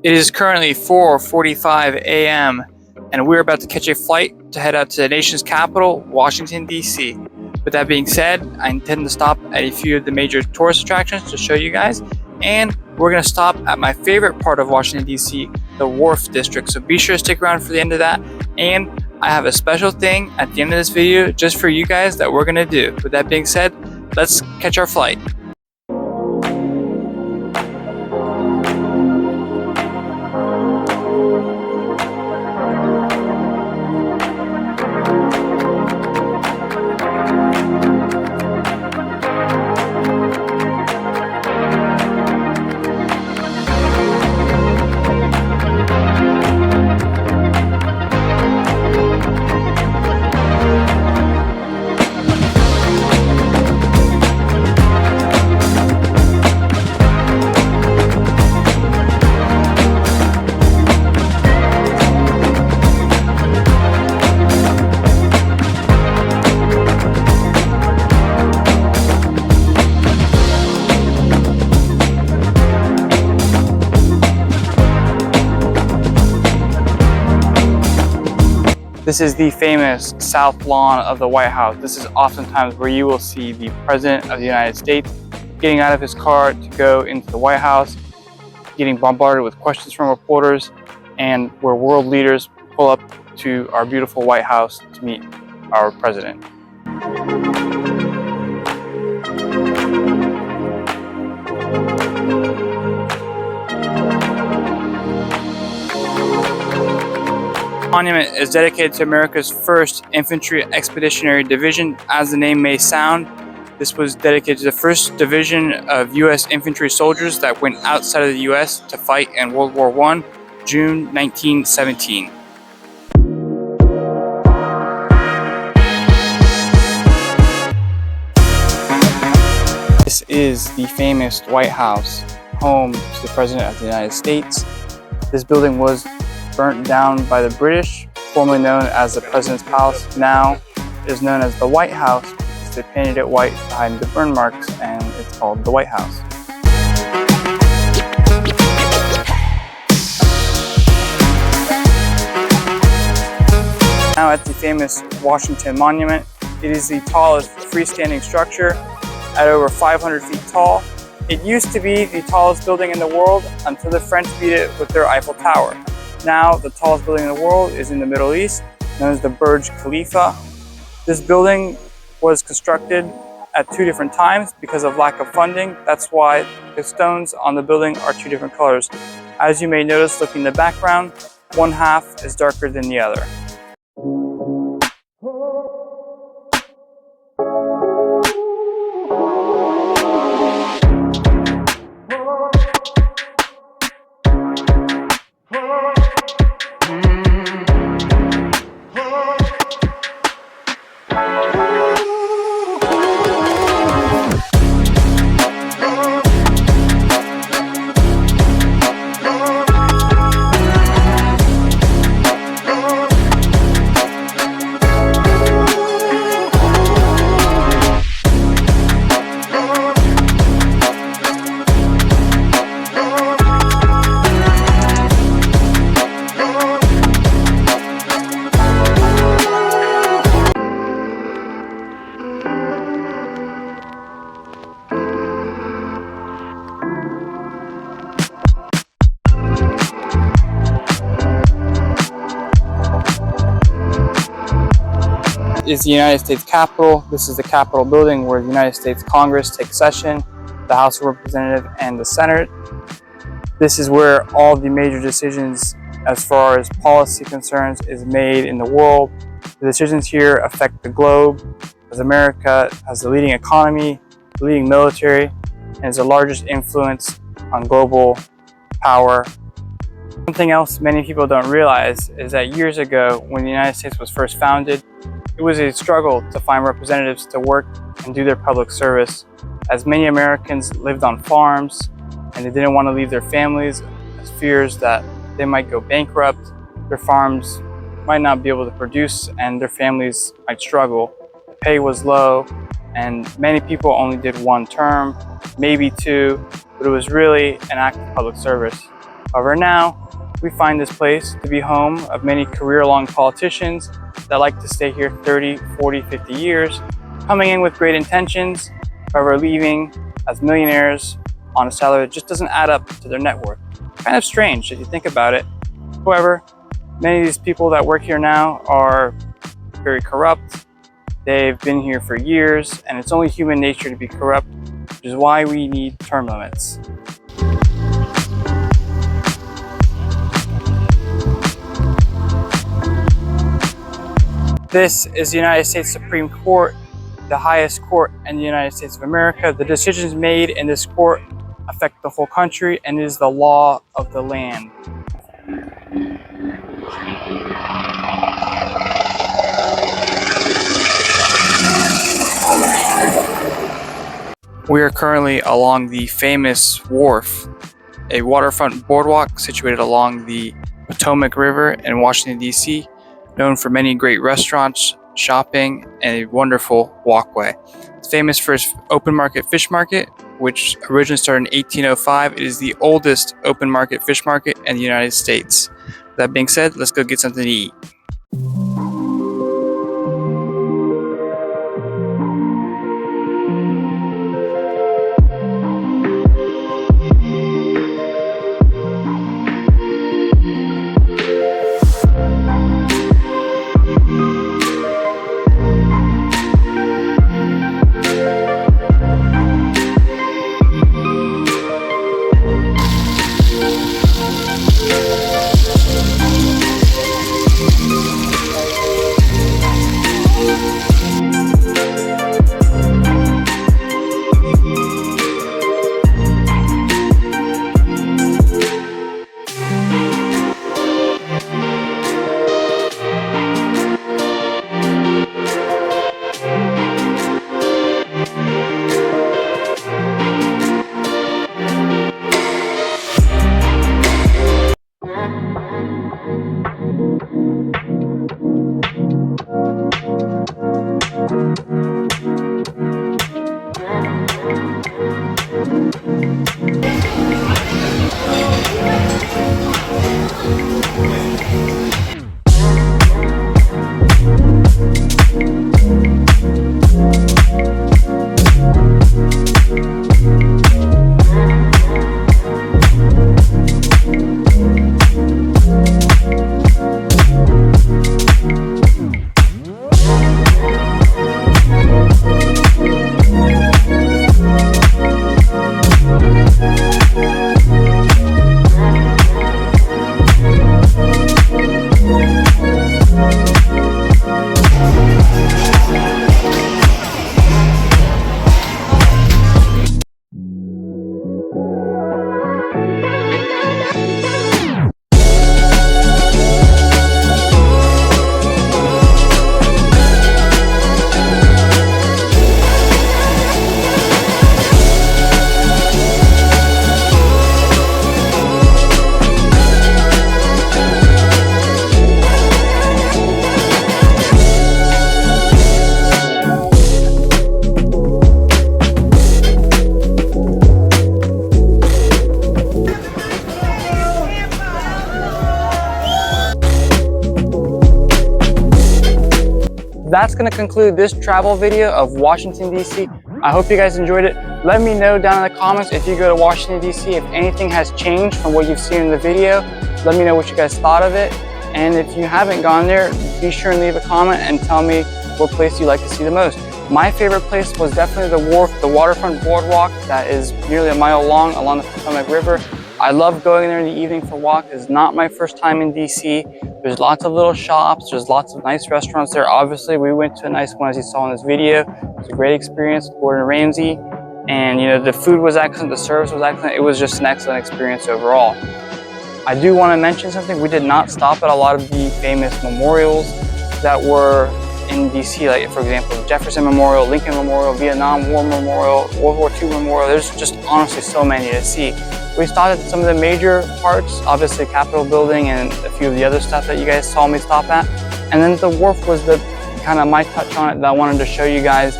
It is currently 4:45 a.m. and we're about to catch a flight to head out to the nation's capital, Washington, D.C. With that being said, I intend to stop at a few of the major tourist attractions to show you guys, and we're going to stop at my favorite part of Washington, D.C., the Wharf District. So be sure to stick around for the end of that, and I have a special thing at the end of this video just for you guys that we're going to do. With that being said, let's catch our flight. This is the famous South Lawn of the White House. This is oftentimes where you will see the President of the United States getting out of his car to go into the White House, getting bombarded with questions from reporters, and where world leaders pull up to our beautiful White House to meet our President. The monument is dedicated to America's first Infantry Expeditionary Division. As the name may sound, this was dedicated to the first division of U.S. infantry soldiers that went outside of the U.S. to fight in World War I, June 1917. This is the famous White House, home to the President of the United States. This building was burnt down by the British, formerly known as the President's Palace. Now it is known as the White House because they painted it white to hide the burn marks, and it's called the White House. Now at the famous Washington Monument, it is the tallest freestanding structure at over 500 feet tall. It used to be the tallest building in the world until the French beat it with their Eiffel Tower. Now, the tallest building in the world is in the Middle East, known as the Burj Khalifa. This building was constructed at two different times because of lack of funding. That's why the stones on the building are two different colors. As you may notice looking in the background, one half is darker than the other. Is the United States Capitol. This is the Capitol building where the United States Congress takes session, the House of Representatives and the Senate. This is where all the major decisions as far as policy concerns is made in the world. The decisions here affect the globe, as America has the leading economy, the leading military, and is the largest influence on global power. Something else many people don't realize is that years ago, when the United States was first founded, it was a struggle to find representatives to work and do their public service, as many Americans lived on farms and they didn't want to leave their families as fears that they might go bankrupt, their farms might not be able to produce, and their families might struggle. The pay was low, and many people only did one term, maybe two, but it was really an act of public service. However, now we find this place to be home of many career-long politicians that like to stay here 30, 40, 50 years, coming in with great intentions, however leaving as millionaires on a salary that just doesn't add up to their net worth. Kind of strange if you think about it. However, many of these people that work here now are very corrupt. They've been here for years, and it's only human nature to be corrupt, which is why we need term limits. This is the United States Supreme Court, the highest court in the United States of America. The decisions made in this court affect the whole country and is the law of the land. We are currently along the famous wharf, a waterfront boardwalk situated along the Potomac River in Washington, D.C., known for many great restaurants, shopping, and a wonderful walkway. It's famous for its open market fish market, which originally started in 1805. It is the oldest open market fish market in the United States. That being said, let's go get something to eat. That's going to conclude this travel video of Washington, D.C. I hope you guys enjoyed it. Let me know down in the comments if you go to Washington, D.C. if anything has changed from what you've seen in the video. Let me know what you guys thought of it. And if you haven't gone there, be sure and leave a comment and tell me what place you like to see the most. My favorite place was definitely the wharf, the waterfront boardwalk that is nearly a mile long along the Potomac River. I love going there in the evening for a walk. It's not my first time in DC. There's lots of little shops. There's lots of nice restaurants there. Obviously, we went to a nice one as you saw in this video. It was a great experience with Gordon Ramsay. And you know, the food was excellent, the service was excellent. It was just an excellent experience overall. I do want to mention something. We did not stop at a lot of the famous memorials that were in DC, like for example, Jefferson Memorial, Lincoln Memorial, Vietnam War Memorial, World War II Memorial. There's just honestly so many to see. We stopped at some of the major parts, obviously Capitol Building and a few of the other stuff that you guys saw me stop at. And then the wharf was the kind of my touch on it that I wanted to show you guys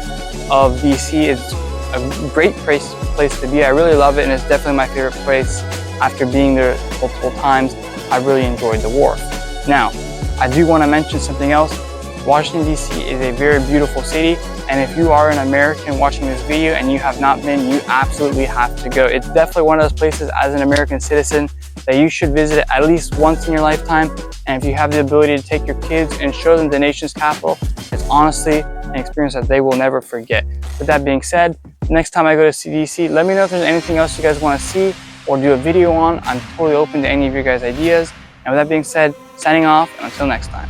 of DC. It's a great place to be. I really love it, and it's definitely my favorite place after being there multiple times, I really enjoyed the wharf. Now, I do want to mention something else. Washington, D.C. is a very beautiful city, and if you are an American watching this video and you have not been, you absolutely have to go. It's definitely one of those places as an American citizen that you should visit at least once in your lifetime. And if you have the ability to take your kids and show them the nation's capital, it's honestly an experience that they will never forget. With that being said, next time I go to DC, let me know if there's anything else you guys want to see or do a video on. I'm totally open to any of your guys' ideas. And with that being said, signing off, and until next time.